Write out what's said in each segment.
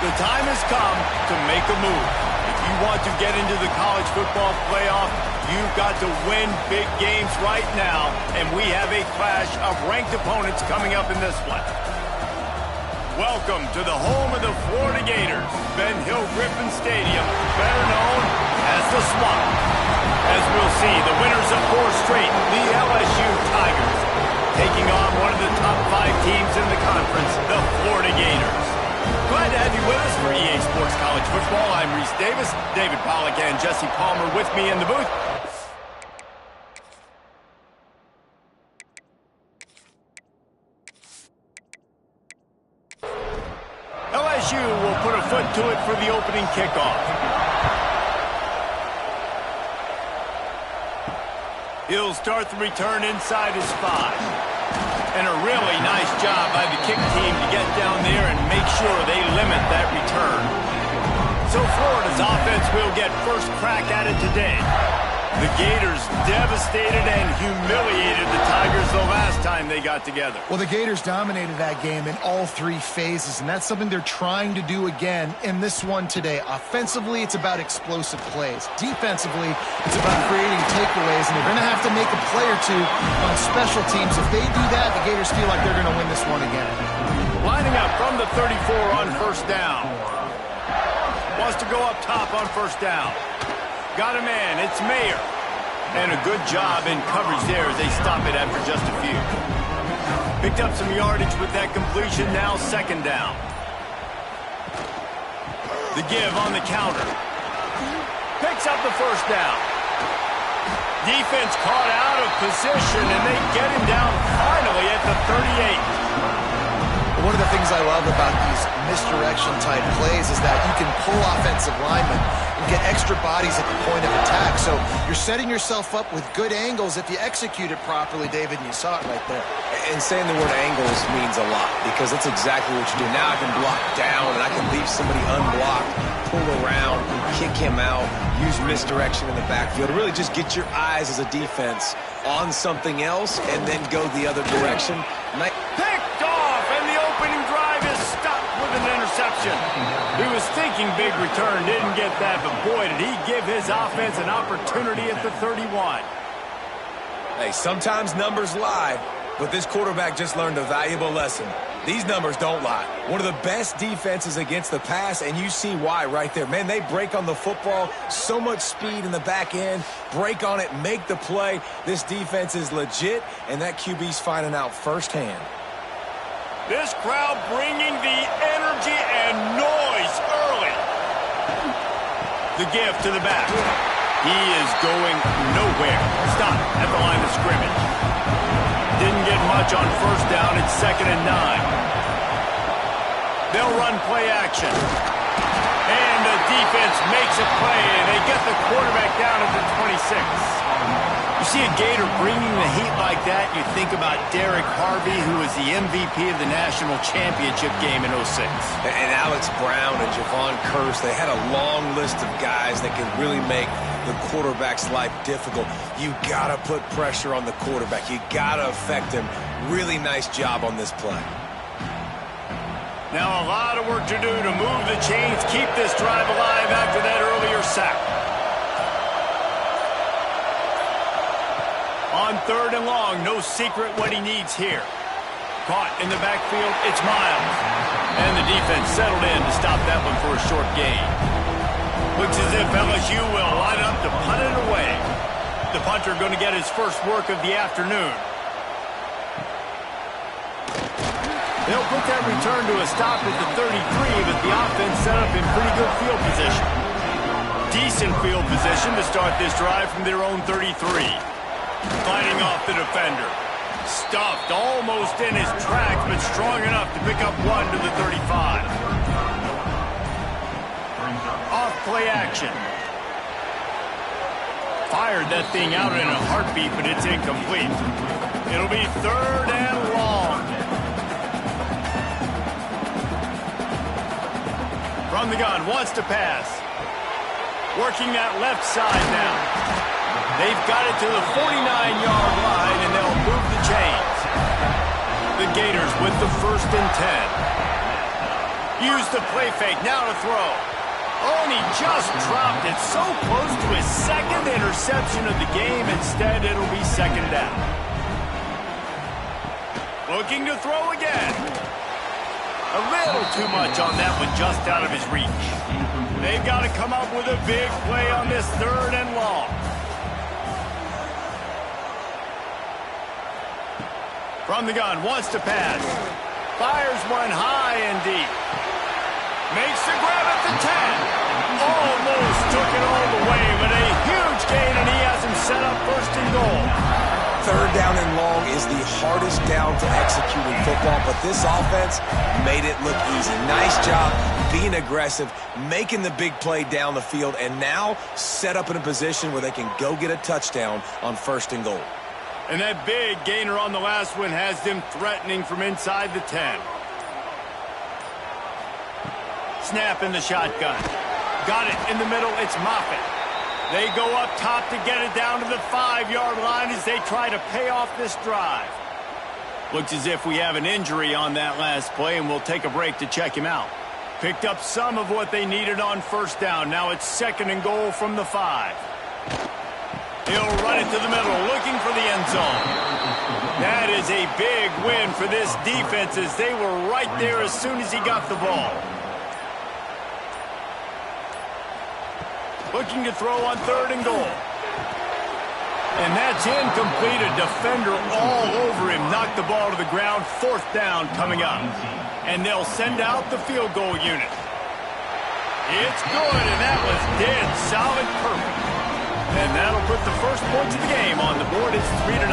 The time has come to make a move. If you want to get into the college football playoff, you've got to win big games right now, and we have a clash of ranked opponents coming up in this one. Welcome to the home of the Florida Gators, Ben Hill Griffin Stadium, better known as the Swamp. As we'll see, the winners of 4 straight, the LSU Tigers, taking on one of the top 5 teams in the conference, the Florida Gators. Glad to have you with us for EA Sports College Football. I'm Reese Davis, David Pollack and Jesse Palmer with me in the booth. LSU will put a foot to it for the opening kickoff. He'll start the return inside his 5. And a really nice job by the kick team to get down there and make sure they limit that return. So Florida's offense will get first crack at it today. The Gators devastated and humiliated the Tigers the last time they got together. Well, the Gators dominated that game in all 3 phases, and that's something they're trying to do again in this one today. Offensively, it's about explosive plays. Defensively, it's about creating takeaways, and they're going to have to make a play or 2 on special teams. If they do that, the Gators feel like they're going to win this one again. Lining up from the 34 on first down. Wants to go up top on first down. Got a man, it's Mayer. And a good job in coverage there as they stop it after just a few. Picked up some yardage with that completion, now second down. The give on the counter. Picks up the first down. Defense caught out of position, and they get him down finally at the 38. One of the things I love about these misdirection-type plays is that you can pull offensive linemen and get extra bodies at the point of attack. So you're setting yourself up with good angles if you execute it properly, David, and you saw it right there. And saying the word angles means a lot because that's exactly what you do. Now I can block down and I can leave somebody unblocked, pull around, kick him out, use misdirection in the backfield. Really just get your eyes as a defense on something else and then go the other direction. Picked off, and the opening drive is stopped with an interception. He was thinking big return, didn't get that, but boy, did he give his offense an opportunity at the 31. Hey, sometimes numbers lie, but this quarterback just learned a valuable lesson. These numbers don't lie. One of the best defenses against the pass, and you see why right there. Man, they break on the football, so much speed in the back end, break on it, make the play. This defense is legit, and that QB's finding out firsthand. This crowd bringing the energy and noise early. The give to the back. He is going nowhere. Stop at the line of scrimmage. Didn't get much on first down. It's 2nd and 9. They'll run play action. And the defense makes a play, and they get the quarterback down at the 26. You see a Gator bringing the heat like that, you think about Derek Harvey, who was the MVP of the national championship game in 06. And Alex Brown and Javon Curse, they had a long list of guys that could really make the quarterback's life difficult. You got to put pressure on the quarterback. You got to affect him. Really nice job on this play. Now a lot of work to do to move the chains, keep this drive alive after that earlier sack. On 3rd and long, no secret what he needs here. Caught in the backfield, it's Miles. And the defense settled in to stop that one for a short gain. Looks as if LSU will line up to punt it away. The punter going to get his first work of the afternoon. They'll put that return to a stop at the 33, but the offense set up in pretty good field position. Decent field position to start this drive from their own 33. Fighting off the defender. Stuffed almost in his tracks, but strong enough to pick up 1 to the 35. Off play action. Fired that thing out in a heartbeat, but it's incomplete. It'll be 3rd and long. From the gun, wants to pass. Working that left side now. They've got it to the 49-yard line, and they'll move the chains. The Gators with the 1st and 10. Use the play fake, now to throw. Oh, and he just dropped it so close to his second interception of the game. Instead, it'll be second down. Looking to throw again. A little too much on that one, just out of his reach. They've got to come up with a big play on this 3rd and long. From the gun, wants to pass. Fires one high and deep. Makes the grab at the 10. Almost took it all the way, but a huge gain, and he has him set up 1st and goal. 3rd down and long is the hardest down to execute in football, but this offense made it look easy. Nice job being aggressive, making the big play down the field, and now set up in a position where they can go get a touchdown on 1st and goal. And that big gainer on the last one has them threatening from inside the 10. Snap in the shotgun. Got it in the middle. It's Moffitt. They go up top to get it down to the 5-yard line as they try to pay off this drive. Looks as if we have an injury on that last play, and we'll take a break to check him out. Picked up some of what they needed on 1st down. Now it's 2nd and goal from the 5. He'll run it to the middle, looking for the end zone. That is a big win for this defense, as they were right there as soon as he got the ball. Looking to throw on 3rd and goal. And that's incomplete. A defender all over him. Knocked the ball to the ground. 4th down coming up. And they'll send out the field goal unit. It's good, and that was dead solid perfect. And that'll put the first points of the game on the board. It's 3-0.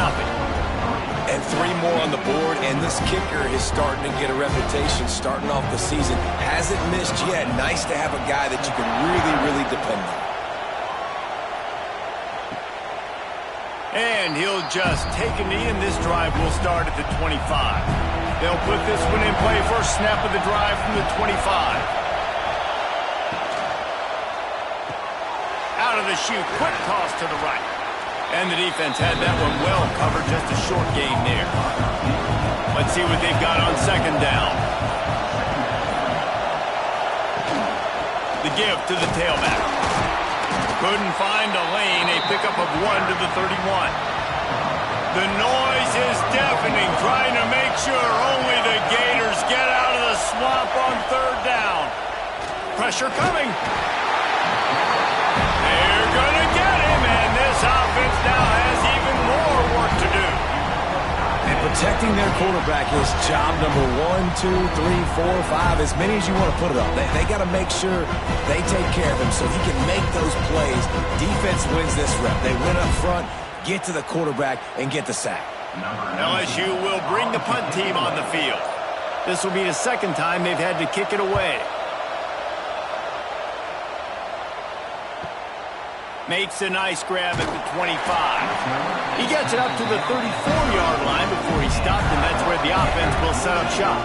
And 3 more on the board, and this kicker is starting to get a reputation starting off the season. Hasn't missed yet. Nice to have a guy that you can really, really depend on. And he'll just take a knee, and this drive will start at the 25. They'll put this one in play. First snap of the drive from the 25. Out of the chute, quick toss to the right. And the defense had that one well covered, just a short gain there. Let's see what they've got on 2nd down. The give to the tailback. Couldn't find a lane, a pickup of 1 to the 31. The noise is deafening, trying to make sure only the Gators get out of the swamp on 3rd down. Pressure coming. They're going to get him, and this offense now has even more work to do. And protecting their quarterback is job number 1, 2, 3, 4, 5, as many as you want to put it up. They got to make sure they take care of him so he can make those plays. Defense wins this rep. They win up front, get to the quarterback, and get the sack. LSU will bring the punt team on the field. This will be the 2nd time they've had to kick it away. Makes a nice grab at the 25. He gets it up to the 34-yard line before he stopped, and that's where the offense will set up shop.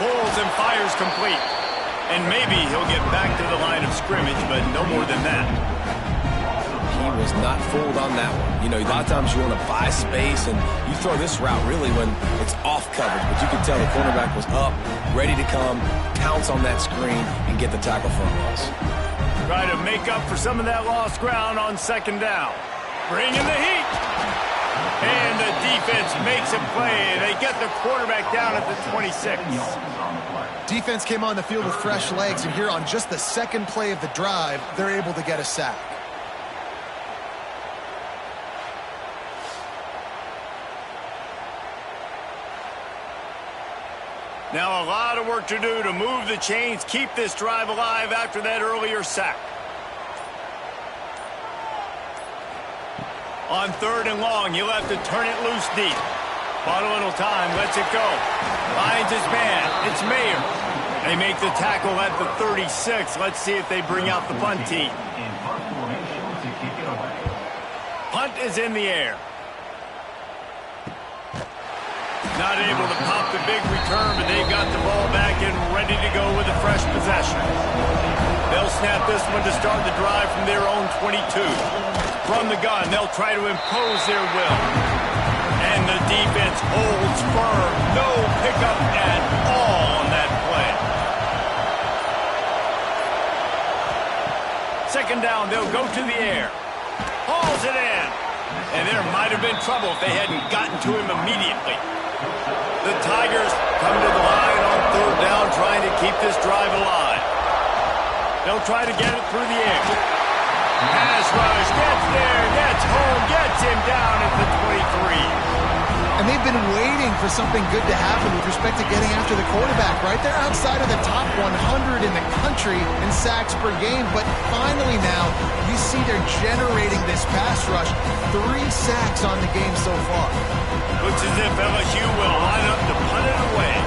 Pulls and fires complete. And maybe he'll get back to the line of scrimmage, but no more than that. He was not fooled on that one. You know, a lot of times you want to buy space, and you throw this route really when it's off coverage. But you can tell the cornerback was up, ready to come, pounce on that screen, and get the tackle for a loss. Try to make up for some of that lost ground on 2nd down. Bring in the heat. And the defense makes a play. They get the quarterback down at the 26. Defense came on the field with fresh legs, and here on just the 2nd play of the drive, they're able to get a sack. Now a lot of work to do to move the chains, keep this drive alive after that earlier sack. On 3rd and long, he'll have to turn it loose deep. Bought a little time, lets it go. Finds his man, it's Mayer. They make the tackle at the 36. Let's see if they bring out the punt team. Punt is in the air. Not able to pop the big return, but they got the ball back and ready to go with a fresh possession. They'll snap this one to start the drive from their own 22. From the gun, they'll try to impose their will. And the defense holds firm. No pickup at all on that play. Second down, they'll go to the air. Hauls it in. And there might have been trouble if they hadn't gotten to him immediately. The Tigers come to the line on third down, trying to keep this drive alive. They'll try to get it through the air. Pass rush, gets there, gets home, gets him down at the 23. And they've been waiting for something good to happen with respect to getting after the quarterback, right? They're outside of the top 100 in the country in sacks per game, but finally now you see they're generating this pass rush. 3 sacks on the game so far. Looks as if LSU will line up to punt it away.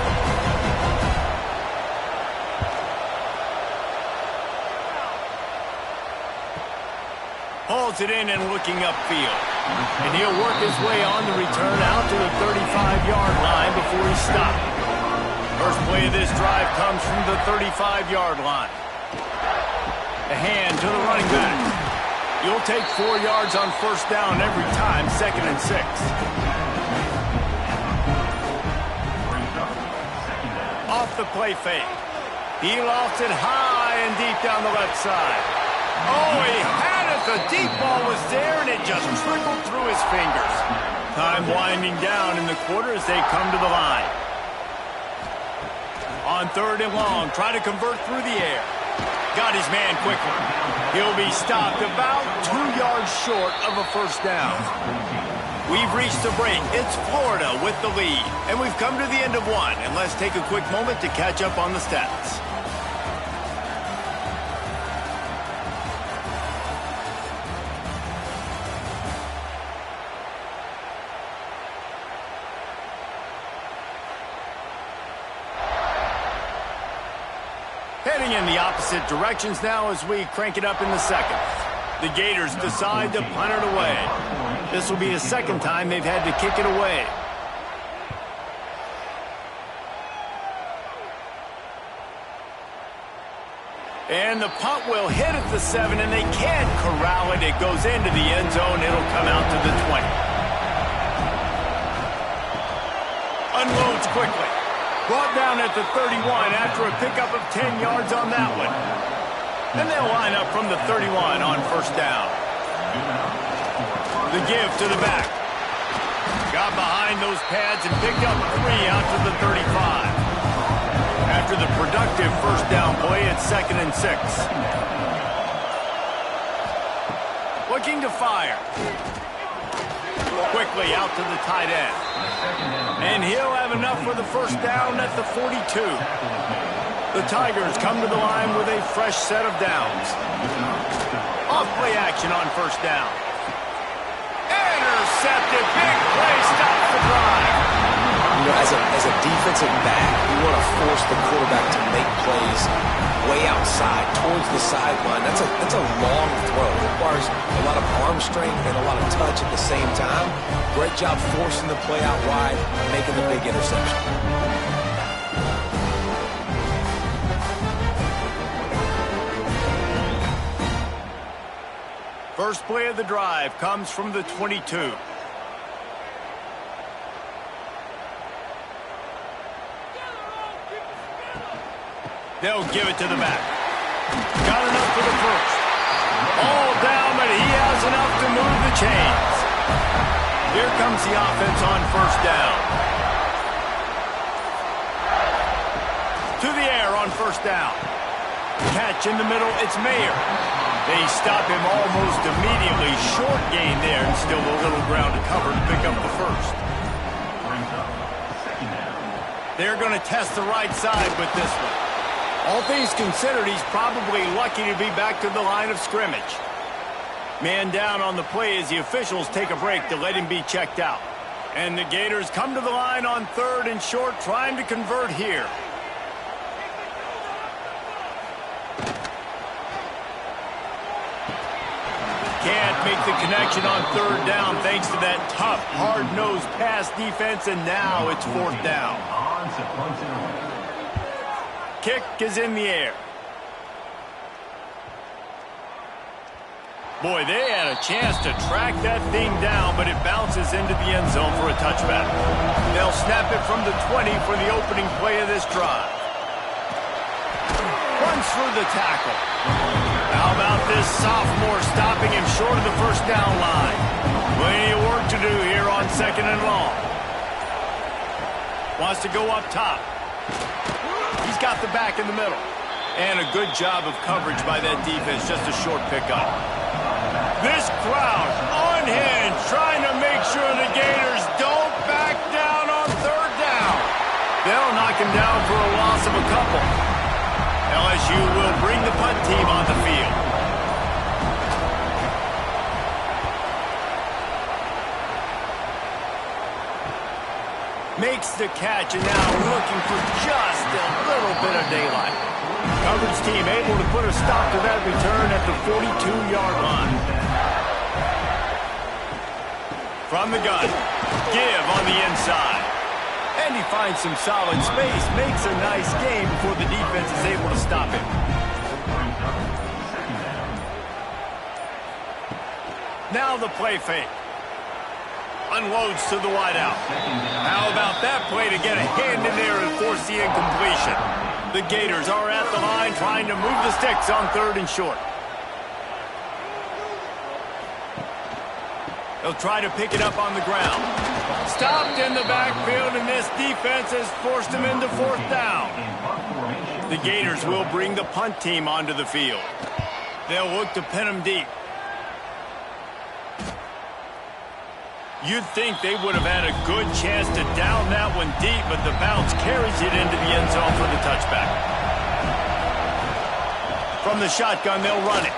Hauls it in and looking upfield. And he'll work his way on the return out to the 35-yard line before he's stopped. First play of this drive comes from the 35-yard line. The hand to the running back. You'll take 4 yards on first down every time, 2nd and 6. Off the play fake. He lofts it high and deep down the left side. Oh, he had it. The deep ball was there, and it just trickled through his fingers. Time winding down in the quarter as they come to the line. On third and long, try to convert through the air. Got his man quickly. He'll be stopped about 2 yards short of a first down. We've reached the break. It's Florida with the lead. And we've come to the end of one. And let's take a quick moment to catch up on the stats. Heading in the opposite directions now as we crank it up in the second. The Gators decide to punt it away. This will be the second time they've had to kick it away. And the punt will hit at the 7, and they can't corral it. It goes into the end zone. It'll come out to the 20. Unloads quickly. Brought down at the 31 after a pickup of 10 yards on that one. And they'll line up from the 31 on first down. The give to the back. Got behind those pads and picked up 3 out to the 35. After the productive first down play, it's 2nd and 6. Looking to fire. Quickly out to the tight end. And he'll have enough for the first down at the 42. The Tigers come to the line with a fresh set of downs. Off play action on first down. Intercepted. Big play. Stops the drive. You know, as a defensive back, you want to force the quarterback to make plays way outside, towards the sideline. That's a long throw. It requires a lot of arm strength and a lot of touch at the same time. Great job forcing the play out wide, making the big interception. First play of the drive comes from the 22. They'll give it to the back. Got enough for the first. All down, but he has enough to move the chains. Here comes the offense on first down. To the air on first down. Catch in the middle, it's Mayer. They stop him almost immediately. Short gain there, and still a little ground to cover to pick up the first. They're going to test the right side with this one. All things considered, he's probably lucky to be back to the line of scrimmage. Man down on the play as the officials take a break to let him be checked out. And the Gators come to the line on third and short, trying to convert here. Can't make the connection on third down thanks to that tough, hard-nosed pass defense, and now it's fourth down. Kick is in the air. Boy, they had a chance to track that thing down, but it bounces into the end zone for a touchback. They'll snap it from the 20 for the opening play of this drive. Runs for the tackle. How about this sophomore stopping him short of the first down line? Plenty of work to do here on 2nd and long. Wants to go up top. He's got the back in the middle. And a good job of coverage by that defense, just a short pickup. This crowd unhinged, trying to make sure the Gators don't back down on 3rd down. They'll knock him down for a loss of a couple. LSU will bring the punt team on the field. Makes the catch, and now looking for just a little bit of daylight. Coverage team able to put a stop to that return at the 42-yard line. From the gun, give on the inside. And he finds some solid space, makes a nice game before the defense is able to stop him. Now the play fake. Unloads to the wideout. How about that play to get a hand in there and force the incompletion? The Gators are at the line trying to move the sticks on 3rd and short. They'll try to pick it up on the ground. Stopped in the backfield, and this defense has forced him into 4th down. The Gators will bring the punt team onto the field. They'll look to pin him deep. You'd think they would have had a good chance to down that one deep, but the bounce carries it into the end zone for the touchback. From the shotgun, they'll run it.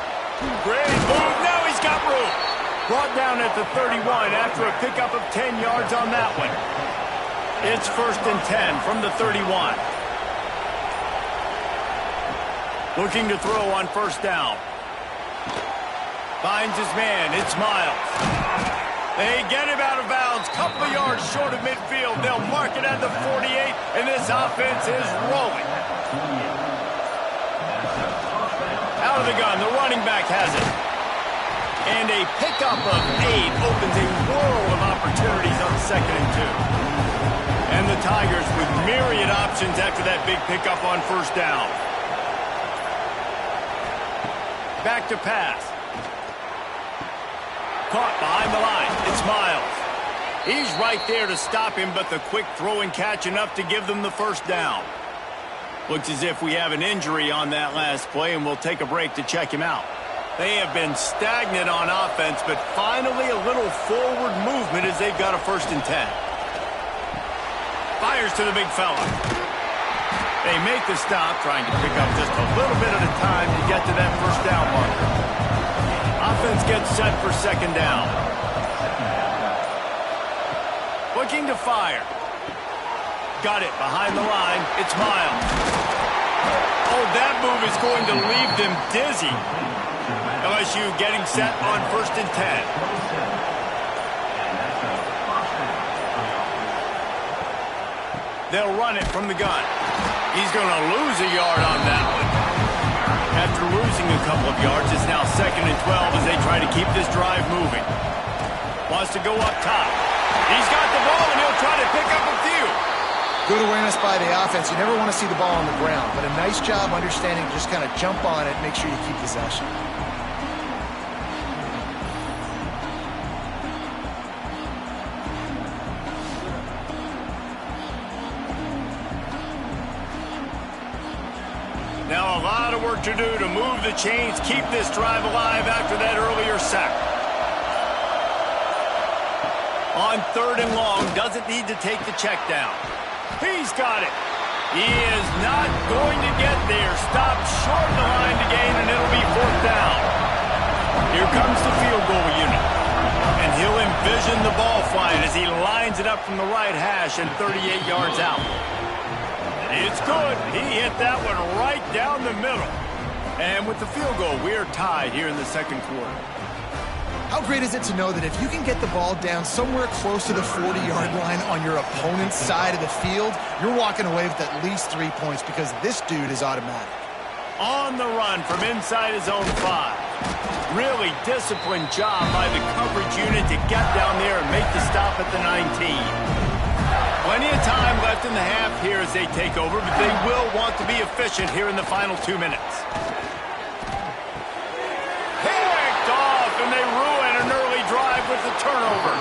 Great move. Now he's got room. Brought down at the 31 after a pickup of 10 yards on that one. It's 1st and 10 from the 31. Looking to throw on 1st down. Finds his man. It's Miles. They get him out of bounds, couple of yards short of midfield. They'll mark it at the 48, and this offense is rolling. Out of the gun, the running back has it. And a pickup of 8 opens a world of opportunities on 2nd and 2. And the Tigers with myriad options after that big pickup on 1st down. Back to pass. Caught behind the line. It's Miles. He's right there to stop him, but the quick throw and catch enough to give them the 1st down. Looks as if we have an injury on that last play, and we'll take a break to check him out. They have been stagnant on offense, but finally a little forward movement as they've got a 1st and 10. Fires to the big fella. They make the stop, trying to pick up just a little bit at a time to get to that 1st down marker. Offense gets set for 2nd down. Looking to fire. Got it behind the line. It's Miles. Oh, that move is going to leave them dizzy. LSU getting set on 1st and 10. They'll run it from the gun. He's going to lose a yard on that one. After losing a couple of yards, it's now 2nd and 12 as they try to keep this drive moving. Wants to go up top. He's got the ball, and he'll try to pick up a few. Good awareness by the offense. You never want to see the ball on the ground, but a nice job understanding to just kind of jump on it, make sure you keep possession. Now a lot of work to do to move the chains, keep this drive alive after that earlier sack. On 3rd and long, doesn't need to take the check down. He's got it. He is not going to get there. Stopped short of the line to gain, and it'll be 4th down. Here comes the field goal unit. And he'll envision the ball flight as he lines it up from the right hash and 38 yards out. It's good. He hit that one right down the middle. And with the field goal, we're tied here in the 2nd quarter. How great is it to know that if you can get the ball down somewhere close to the 40-yard line on your opponent's side of the field, you're walking away with at least 3 points because this dude is automatic. On the run from inside his own 5. Really disciplined job by the coverage unit to get down there and make the stop at the 19. Plenty of time left in the half here as they take over, but they will want to be efficient here in the final 2 minutes. Picked off, and they ruin an early drive with the turnover.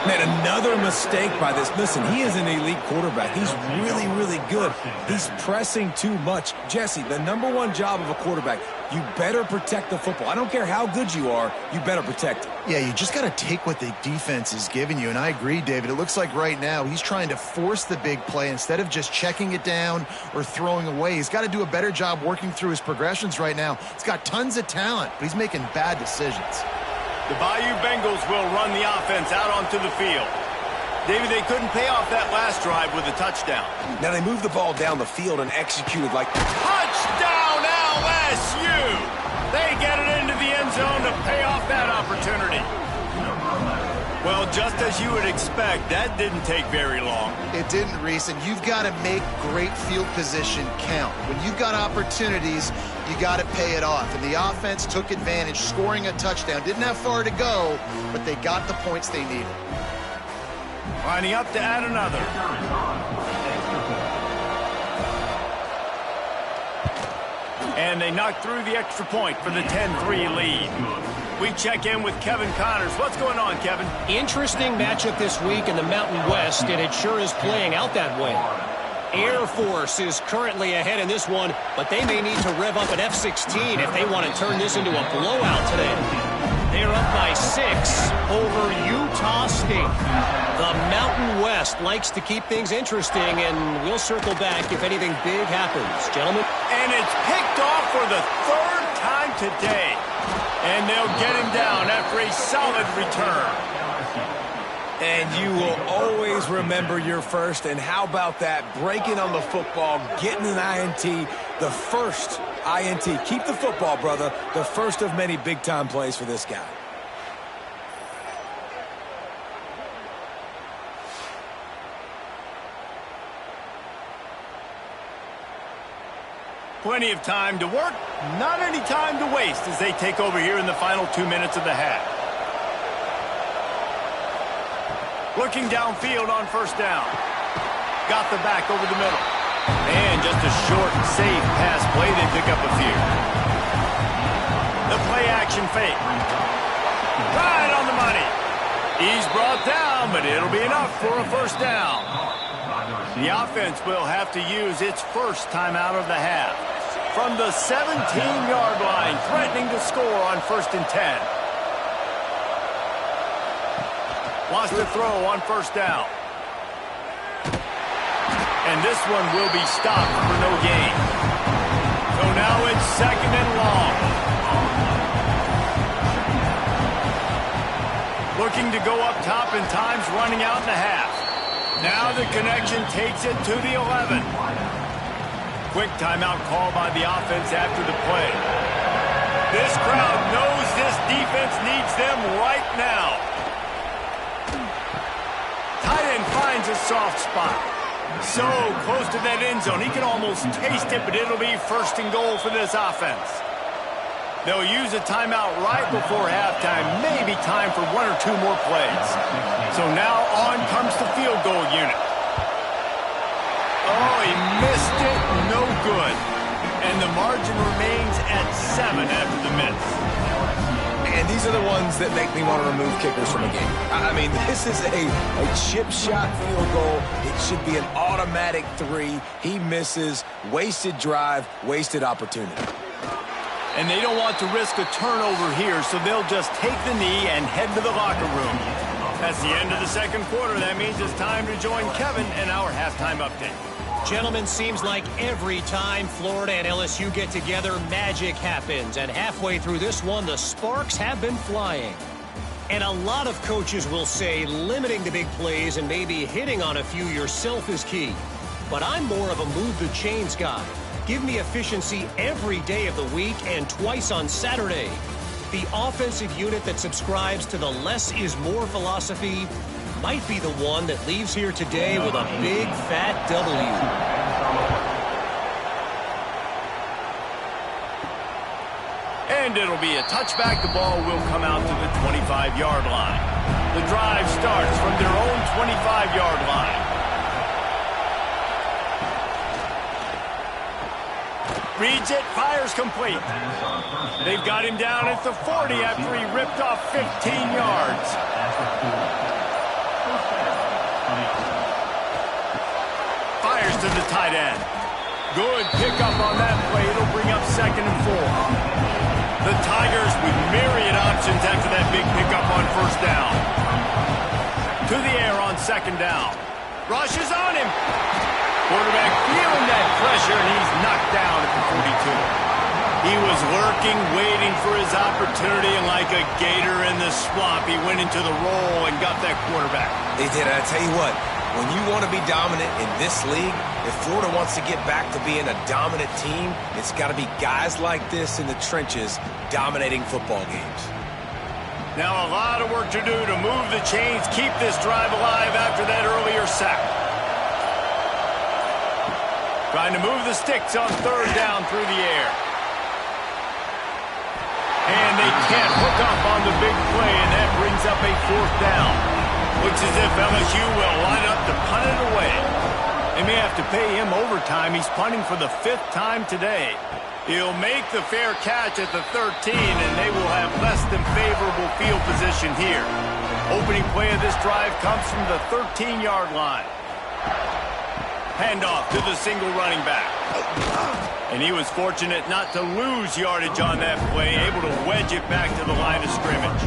Man, another mistake by this. Listen, he is an elite quarterback. He's really, really good. He's pressing too much. Jesse, the #1 job of a quarterback, you better protect the football. I don't care how good you are, you better protect it. Yeah, you just got to take what the defense is giving you, and I agree, David. It looks like right now he's trying to force the big play instead of just checking it down or throwing away. He's got to do a better job working through his progressions right now. He's got tons of talent, but he's making bad decisions. The Bayou Bengals will run the offense out onto the field. David, they couldn't pay off that last drive with a touchdown. Now they moved the ball down the field and executed like... Touchdown LSU! They get it into the end zone to pay off that opportunity. Well, just as you would expect, that didn't take very long. It didn't, Reese, and you've got to make great field position count. When you've got opportunities, you got to pay it off. And the offense took advantage, scoring a touchdown. Didn't have far to go, but they got the points they needed. Lining up to add another. And they knocked through the extra point for the 10-3 lead. We check in with Kevin Connors. What's going on, Kevin? Interesting matchup this week in the Mountain West, and it sure is playing out that way. Air Force is currently ahead in this one, but they may need to rev up an F-16 if they want to turn this into a blowout today. They're up by 6 over Utah State. The Mountain West likes to keep things interesting, and we'll circle back if anything big happens. Gentlemen. And it's picked off for the 3rd time today. And they'll get him down after a solid return. And you will always remember your first. And how about that? Breaking on the football, getting an INT, the first INT. Keep the football, brother. The first of many big-time plays for this guy. Plenty of time to work, not any time to waste as they take over here in the final 2 minutes of the half. Looking downfield on first down. Got the back over the middle. And just a short, safe pass play. They pick up a few. The play action fake. Right on the money. He's brought down, but it'll be enough for a first down. The offense will have to use its first timeout of the half. From the 17-yard line, threatening to score on 1st and 10. Wants to throw on first down. And this one will be stopped for no gain. So now it's 2nd and long. Looking to go up top, and time's running out in the half. Now the connection takes it to the 11. Quick timeout call by the offense after the play. This crowd knows this defense needs them right now. Tight end finds a soft spot. So close to that end zone. He can almost taste it, but it'll be 1st and goal for this offense. They'll use a timeout right before halftime. Maybe time for 1 or 2 more plays. So now on comes the field goal unit. Oh, he missed it. No good. And the margin remains at 7 after the miss. And these are the ones that make me want to remove kickers from a game. I mean, this is a chip shot field goal. It should be an automatic 3. He misses. Wasted drive, wasted opportunity. And they don't want to risk a turnover here, so they'll just take the knee and head to the locker room. That's the end of the 2nd quarter. That means it's time to join Kevin in our halftime update. Gentlemen, seems like every time Florida and LSU get together, magic happens. And halfway through this one, the sparks have been flying. And a lot of coaches will say limiting the big plays and maybe hitting on a few yourself is key. But I'm more of a move the chains guy. Give me efficiency every day of the week and twice on Saturday. The offensive unit that subscribes to the less is more philosophy might be the one that leaves here today with a big fat W. And it'll be a touchback. The ball will come out to the 25-yard line. The drive starts from their own 25-yard line. Reads it, fires complete. They've got him down at the 40 after he ripped off 15 yards. Fires to the tight end. Good pickup on that play. It'll bring up 2nd and 4. The Tigers with myriad options after that big pickup on 1st down. To the air on 2nd down. Rushes on him. Quarterback feeling that pressure, and he's knocked down at the 42. He was lurking, waiting for his opportunity, and like a gator in the swamp, he went into the roll and got that quarterback. He did. I tell you what, when you want to be dominant in this league, if Florida wants to get back to being a dominant team, it's got to be guys like this in the trenches dominating football games. Now a lot of work to do to move the chains, keep this drive alive after that earlier sack. Trying to move the sticks on 3rd down through the air. And they can't hook up on the big play, and that brings up a 4th down. Looks as if LSU will line up to punt it away. They may have to pay him overtime. He's punting for the 5th time today. He'll make the fair catch at the 13, and they will have less than favorable field position here. Opening play of this drive comes from the 13-yard line. Handoff to the single running back. And he was fortunate not to lose yardage on that play, able to wedge it back to the line of scrimmage.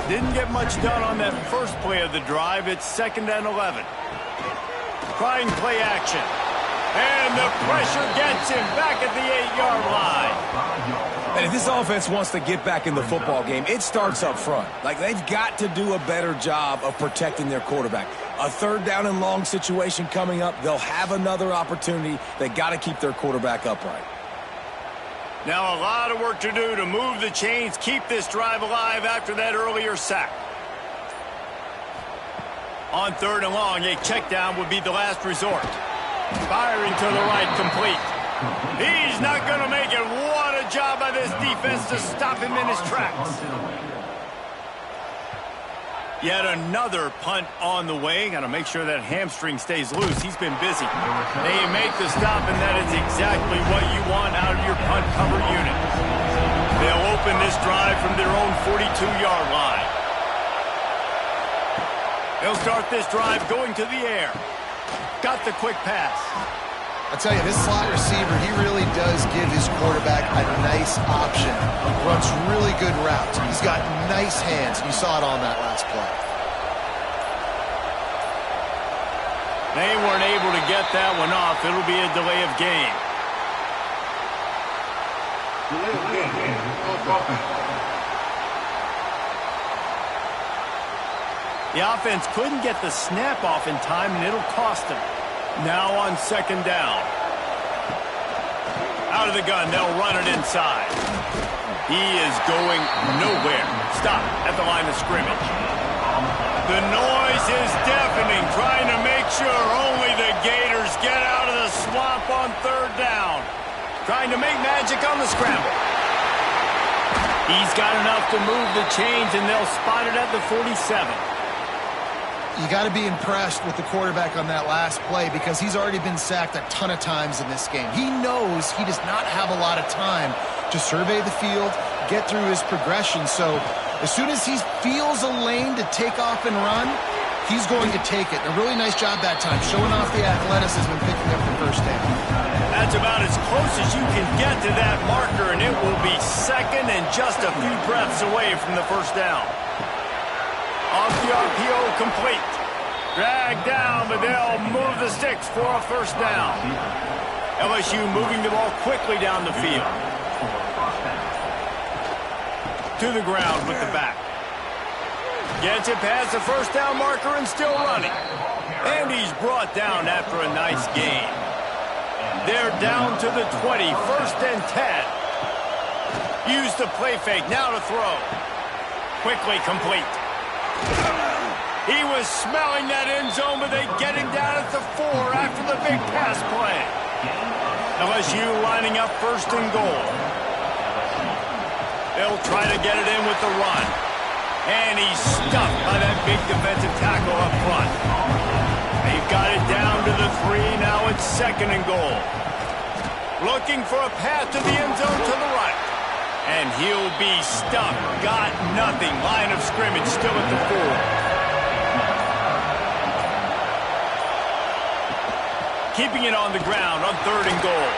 Didn't get much done on that first play of the drive. It's 2nd and 11. Trying play action. And the pressure gets him back at the 8-yard line. And if this offense wants to get back in the football game, it starts up front. Like, they've got to do a better job of protecting their quarterback. A 3rd down and long situation coming up. They'll have another opportunity. They got to keep their quarterback upright. Now a lot of work to do to move the chains, keep this drive alive after that earlier sack. On 3rd and long, a check down would be the last resort. Firing to the right, complete. He's not going to make it. What a job by this defense to stop him in his tracks. Yet another punt on the way. Got to make sure that hamstring stays loose. He's been busy. They make the stop, and that is exactly what you want out of your punt cover unit. They'll open this drive from their own 42-yard line. They'll start this drive going to the air. Got the quick pass. I tell you, this slot receiver, he really does give his quarterback a nice option. Runs really good routes. He's got nice hands. You saw it on that last play. They weren't able to get that one off. It'll be a delay of game. The offense couldn't get the snap off in time, and it'll cost them. Now on 2nd down. Out of the gun, they'll run it inside. He is going nowhere. Stop at the line of scrimmage. The noise is deafening, trying to make sure only the Gators get out of the swamp on 3rd down. Trying to make magic on the scramble. He's got enough to move the chains, and they'll spot it at the 47. You got to be impressed with the quarterback on that last play because he's already been sacked a ton of times in this game. He knows he does not have a lot of time to survey the field, get through his progression. So as soon as he feels a lane to take off and run, he's going to take it. A really nice job that time, showing off the athleticism and picking up the 1st down. That's about as close as you can get to that marker, and it will be 2nd and just a few breaths away from the 1st down. Off the RPO, complete. Dragged down, but they'll move the sticks for a 1st down. LSU moving the ball quickly down the field. To the ground with the back. Gets it past the 1st down marker and still running. And he's brought down after a nice gain. They're down to the 20, 1st and 10. Use the play fake, now to throw. Quickly complete. He was smelling that end zone, but they get him down at the 4 after the big pass play. LSU lining up 1st and goal. They'll try to get it in with the run. And he's stuffed by that big defensive tackle up front. They've got it down to the 3. Now it's 2nd and goal. Looking for a path to the end zone to the right. And he'll be stuffed. Got nothing. Line of scrimmage still at the 4. Keeping it on the ground on 3rd and goal.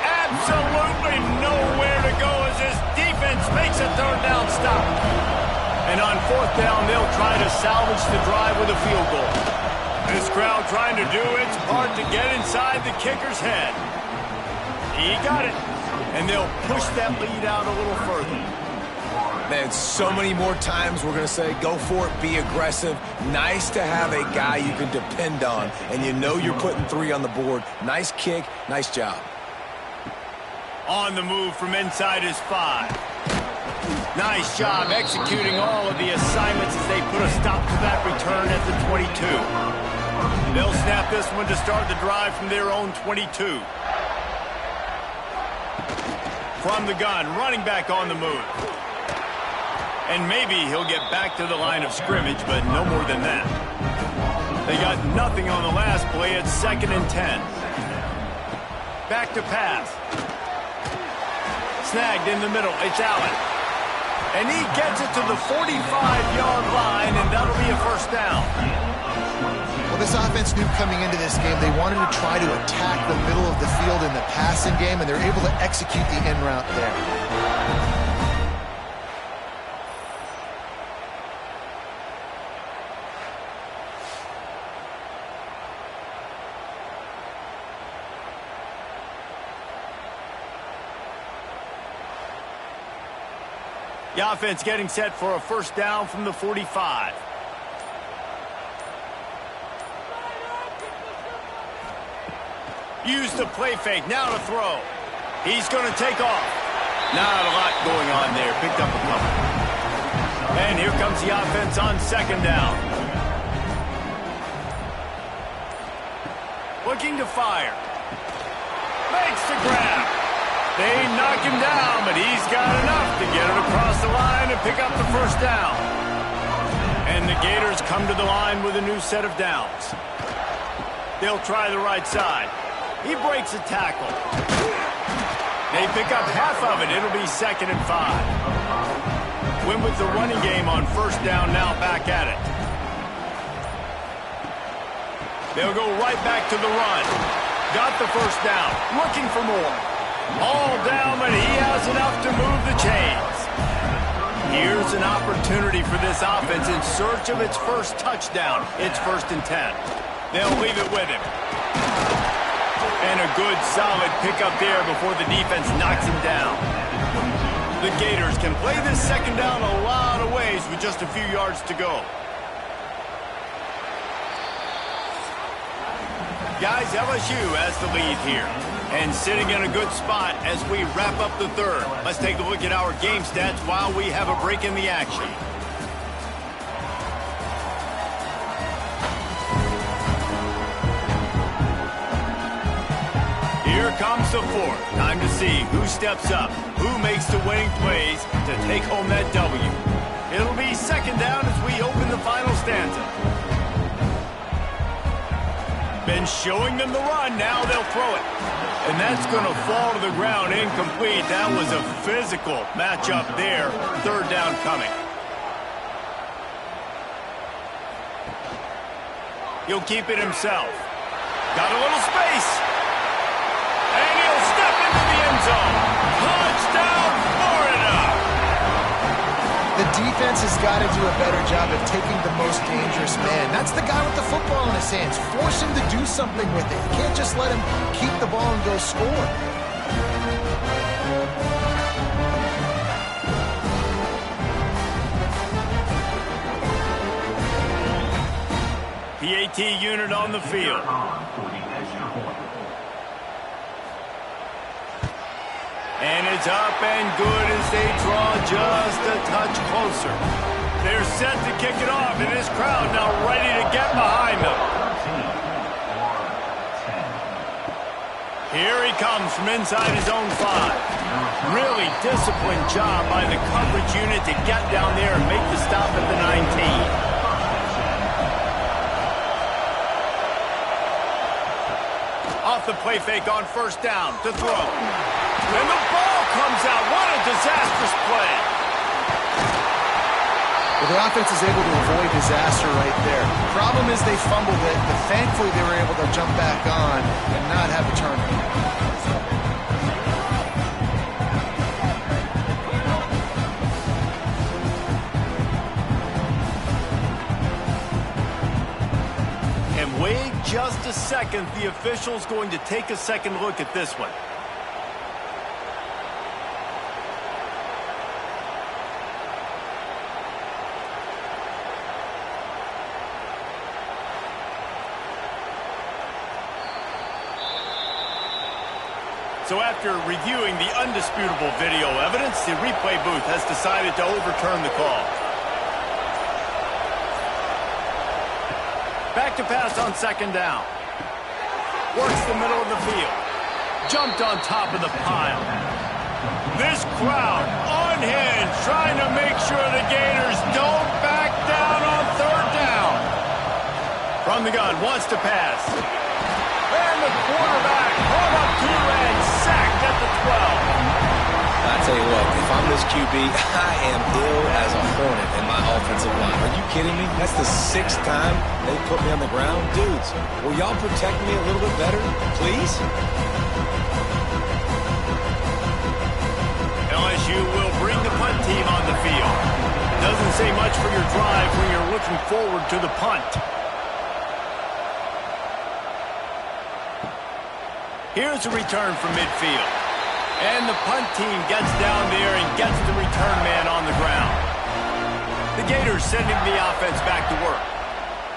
Absolutely nowhere to go as this defense makes a 3rd down stop. And on 4th down, they'll try to salvage the drive with a field goal. This crowd trying to do its part to get inside the kicker's head. He got it. And they'll push that lead out a little further. Man, so many more times we're going to say, go for it, be aggressive. Nice to have a guy you can depend on, and you know you're putting 3 on the board. Nice kick, nice job. On the move from inside his 5. Nice job executing all of the assignments as they put a stop to that return at the 22. They'll snap this one to start the drive from their own 22. From the gun, running back on the move. And maybe he'll get back to the line of scrimmage, but no more than that. They got nothing on the last play. It's 2nd and 10. Back to pass. Snagged in the middle. It's Allen. And he gets it to the 45-yard line, and that'll be a 1st down. Well, this offense knew coming into this game they wanted to try to attack the middle of the field in the passing game, and they're able to execute the in route there. The offense getting set for a 1st down from the 45. Use the play fake. Now to throw. He's going to take off. Not a lot going on there. Picked up a couple. And here comes the offense on 2nd down. Looking to fire. Makes the grab. They knock him down, but he's got enough to get it across the line and pick up the 1st down. And the Gators come to the line with a new set of downs. They'll try the right side. He breaks a tackle. They pick up half of it. It'll be 2nd and 5. Win with the running game on 1st down, now back at it. They'll go right back to the run. Got the 1st down. Looking for more. All down, but he has enough to move the chains. Here's an opportunity for this offense in search of its 1st touchdown. It's 1st and 10. They'll leave it with him. And a good, solid pickup there before the defense knocks him down. The Gators can play this 2nd down a lot of ways with just a few yards to go. Guys, LSU has the lead here. And sitting in a good spot as we wrap up the 3rd. Let's take a look at our game stats while we have a break in the action. Here comes the 4th. Time to see who steps up, who makes the winning plays to take home that W. It'll be 2nd down as we open the final stanza. Been showing them the run, now they'll throw it. And that's going to fall to the ground incomplete. That was a physical matchup there. 3rd down coming. He'll keep it himself. Got a little space. And he'll step into the end zone. Touchdown, Florida! The defense has got to do a better job of taking the most dangerous man. That's the guy with the football in his hands. Force him to do something with it. You can't just let him keep the ball and go score. PAT unit on the field. And it's up and good as they draw just a touch closer. They're set to kick it off, and this crowd now ready to get behind them. Here he comes from inside his own 5. Really disciplined job by the coverage unit to get down there and make the stop at the 19. Off the play fake on first down to throw. And the ball comes out. What a disastrous play. Well, the offense is able to avoid disaster right there. Problem is they fumbled it, but thankfully they were able to jump back on and not have a turnover. Wait just a second. The official's going to take a second look at this one. So after reviewing the undisputable video evidence, the replay booth has decided to overturn the call. Back to pass on second down. Works the middle of the field. Jumped on top of the pile. This crowd unhinged, trying to make sure the Gators don't back down on third down. From the gun, wants to pass. And the quarterback brought up to and sacked at the 12. I tell you what, if I'm this QB, I am ill as a hornet in my offensive line. Are you kidding me? That's the 6th time they put me on the ground. Dudes, will y'all protect me a little bit better, please? LSU will bring the punt team on the field. Doesn't say much for your drive when you're looking forward to the punt. Here's a return from midfield. And the punt team gets down there and gets the return man on the ground. The Gators sending the offense back to work.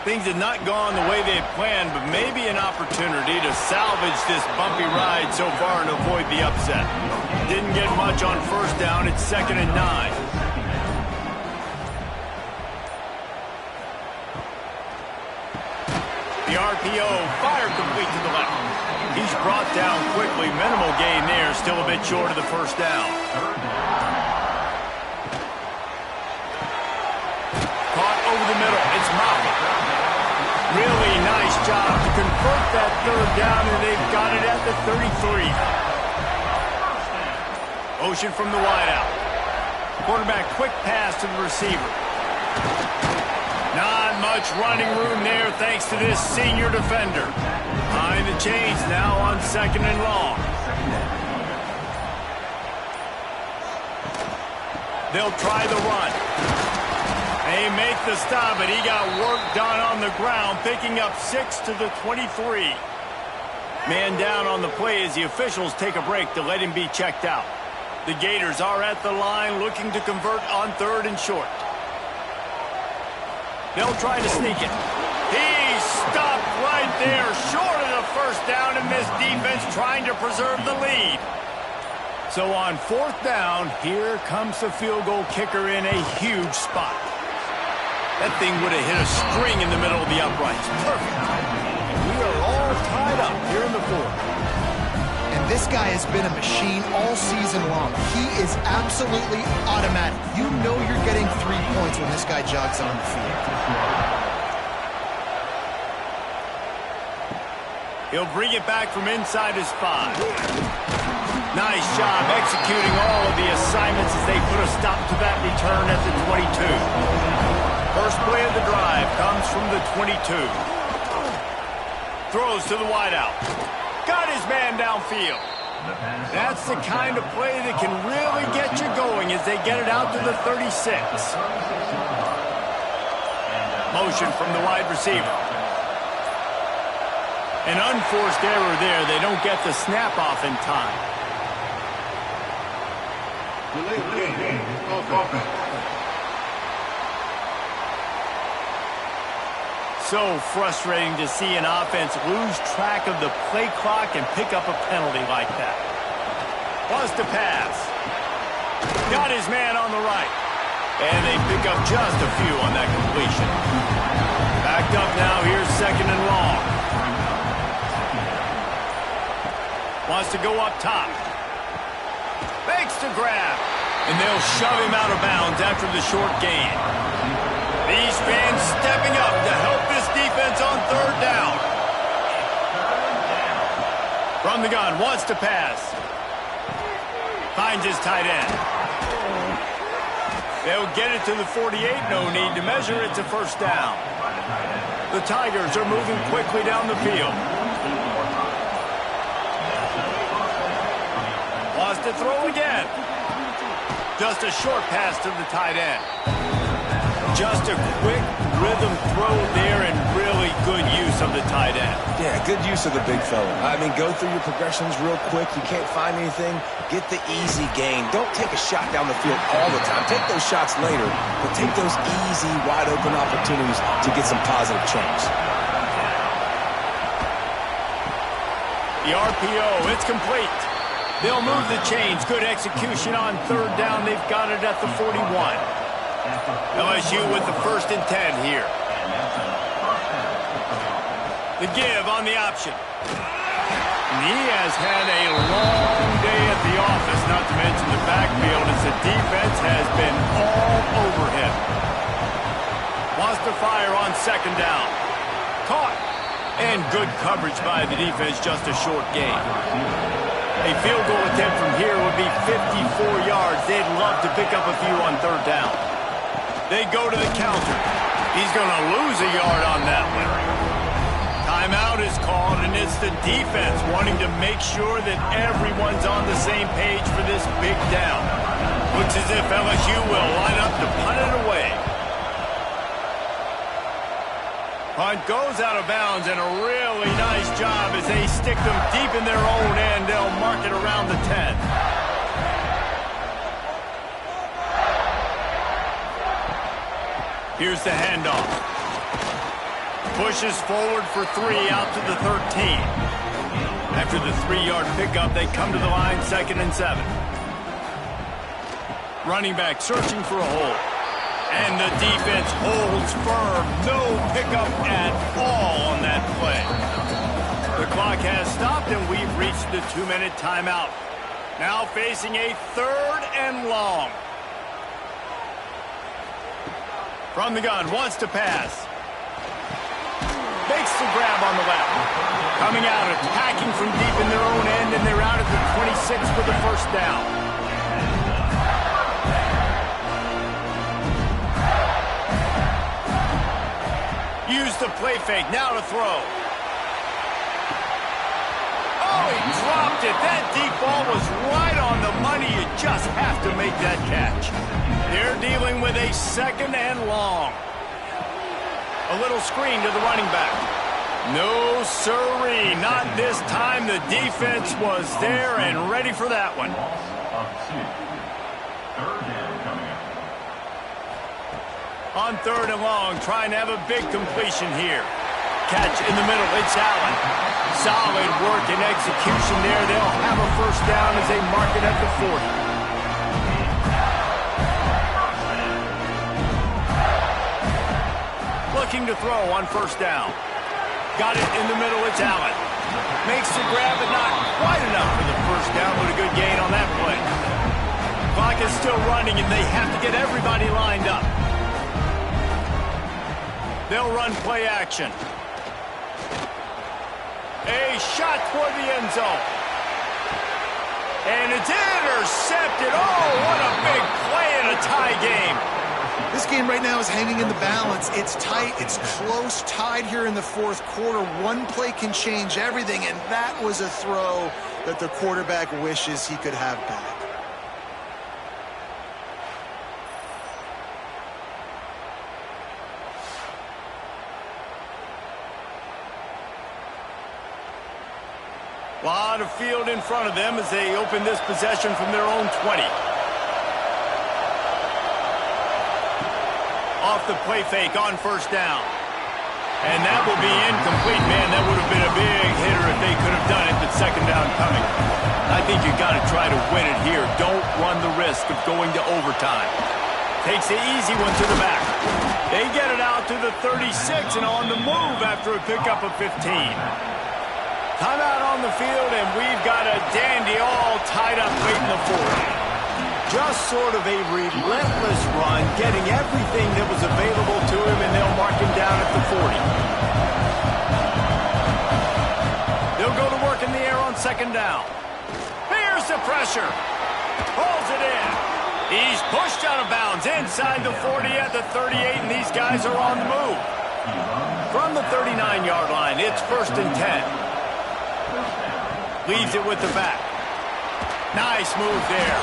Things had not gone the way they had planned, but maybe an opportunity to salvage this bumpy ride so far and avoid the upset. Didn't get much on first down. It's 2nd and 9. The RPO, fire complete to the left. He's brought down quickly. Minimal gain there. Still a bit short of the first down. Caught over the middle. It's Moffitt. Really nice job to convert that third down, and they've got it at the 33. Motion from the wideout. Quarterback quick pass to the receiver. Not much running room there thanks to this senior defender. Behind the chains now on 2nd and long. They'll try the run. They make the stop, but he got work done on the ground, picking up 6 to the 23. Man down on the play as the officials take a break to let him be checked out. The Gators are at the line looking to convert on 3rd and short. They'll try to sneak it. He stopped right there, short of the first down, and this defense trying to preserve the lead. So on 4th down, here comes the field goal kicker in a huge spot. That thing would have hit a string in the middle of the uprights. Perfect. We are all tied up here in the 4th. And this guy has been a machine all season long. He is absolutely automatic. You know you're getting 3 points when this guy jogs on the field. He'll bring it back from inside his 5. Nice job executing all of the assignments as they put a stop to that return at the 22. First play of the drive comes from the 22. Throws to the wideout. Got his man downfield. That's the kind of play that can really get you going as they get it out to the 36. Motion from the wide receiver. An unforced error there. They don't get the snap off in time. So frustrating to see an offense lose track of the play clock and pick up a penalty like that. Wants to pass. Got his man on the right. And they pick up just a few on that completion. Backed up now. Here's 2nd and long. Wants to go up top. Fakes to grab. And they'll shove him out of bounds after the short gain. These fans stepping up to help this defense on third down. From the gun, wants to pass. Finds his tight end. They'll get it to the 48. No need to measure. It's a first down. The Tigers are moving quickly down the field. Wants to throw again. Just a short pass to the tight end. Just a quick rhythm throw there and really good use of the tight end. Yeah, good use of the big fella. I mean, go through your progressions real quick. You can't find anything. Get the easy gain. Don't take a shot down the field all the time. Take those shots later, but take those easy, wide-open opportunities to get some positive chunks. The RPO, it's complete. They'll move the chains. Good execution on third down. They've got it at the 41. LSU with the 1st and 10 here. The give on the option. And he has had a long day at the office, not to mention the backfield, as the defense has been all over him. Wants to fire on 2nd down. Caught. And good coverage by the defense, just a short gain. A field goal attempt from here would be 54 yards. They'd love to pick up a few on third down. They go to the counter. He's going to lose a yard on that one. Timeout is called, and it's the defense wanting to make sure that everyone's on the same page for this big down. Looks as if LSU will line up to punt it away. Punt goes out of bounds, and a really nice job as they stick them deep in their own end. They'll mark it around the 10. Here's the handoff. Pushes forward for 3 out to the 13. After the 3-yard pickup, they come to the line, 2nd and 7. Running back searching for a hole. And the defense holds firm. No pickup at all on that play. The clock has stopped, and we've reached the 2-minute timeout. Now facing a 3rd and long. From the gun, wants to pass. Makes the grab on the left. Coming out, attacking from deep in their own end, and they're out at the 26 for the 1st down. Use the play fake, now to throw. Oh, he dropped it. That deep ball was right on the money. You just have to make that catch. They're dealing with a 2nd and long. A little screen to the running back. No sirree, not this time. The defense was there and ready for that one. On 3rd and long, trying to have a big completion here. Catch in the middle, it's Allen. Solid work and execution there. They'll have a 1st down as they mark it at the 40. Looking to throw on 1st down. Got it in the middle, it's Allen. Makes the grab, but not quite enough for the 1st down, but a good gain on that play. Clock is still running, and they have to get everybody lined up. They'll run play action. A shot toward the end zone. And it's intercepted. Oh, what a big play in a tie game. This game right now is hanging in the balance. It's tight, it's close, tied here in the 4th quarter. One play can change everything, and that was a throw that the quarterback wishes he could have back. A lot of field in front of them as they open this possession from their own 20. Off the play fake on 1st down. And that will be incomplete. Man, that would have been a big hitter if they could have done it, but 2nd down coming. I think you got to try to win it here. Don't run the risk of going to overtime. Takes the easy one to the back. They get it out to the 36 and on the move after a pickup of 15. Timeout on the field, and we've got a dandy all tied up late in the fourth. Just sort of a relentless run, getting everything that was available to him, and they'll mark him down at the 40. They'll go to work in the air on second down. Here's the pressure. Pulls it in. He's pushed out of bounds inside the 40 at the 38, and these guys are on the move. From the 39-yard line, it's 1st and 10. Leaves it with the back. Nice move there.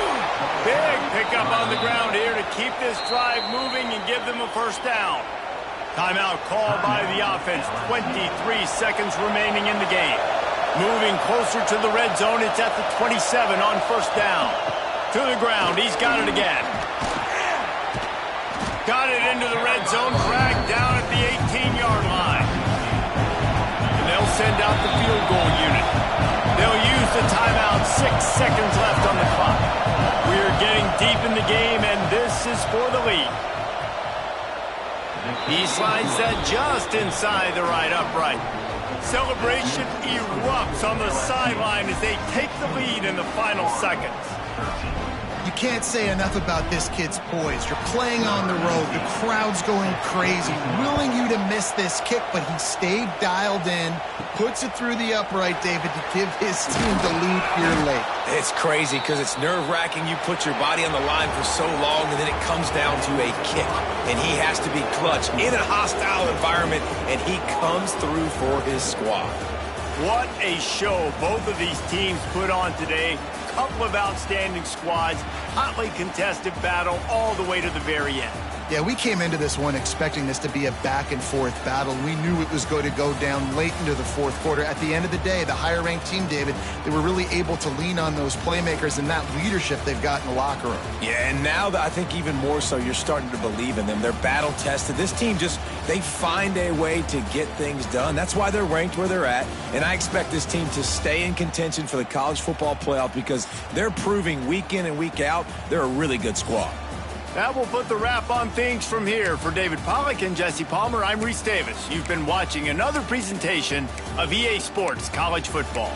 Big pickup on the ground here to keep this drive moving and give them a first down. Timeout called by the offense. 23 seconds remaining in the game. Moving closer to the red zone. It's at the 27 on first down. To the ground. He's got it again. Got it into the red zone. Dragged down at the 18-yard line. And they'll send out the field goal unit. They'll use the timeout. 6 seconds left on the clock. We're getting deep in the game, and this is for the lead. He slides that just inside the right upright. Celebration erupts on the sideline as they take the lead in the final seconds. You can't say enough about this kid's poise. You're playing on the road. The crowd's going crazy, willing you to miss this kick, but he stayed dialed in, puts it through the upright, David, to give his team the lead here late. It's crazy because it's nerve-wracking. You put your body on the line for so long, and then it comes down to a kick. And he has to be clutch in a hostile environment, and he comes through for his squad. What a show both of these teams put on today. Couple of outstanding squads, hotly contested battle all the way to the very end. Yeah, we came into this one expecting this to be a back-and-forth battle. We knew it was going to go down late into the fourth quarter. At the end of the day, the higher-ranked team, David, they were really able to lean on those playmakers and that leadership they've got in the locker room. Yeah, and now I think even more so, you're starting to believe in them. They're battle-tested. This team they find a way to get things done. That's why they're ranked where they're at, and I expect this team to stay in contention for the college football playoff because they're proving week in and week out they're a really good squad. That will put the wrap on things from here. For David Pollack and Jesse Palmer, I'm Reese Davis. You've been watching another presentation of EA Sports College Football.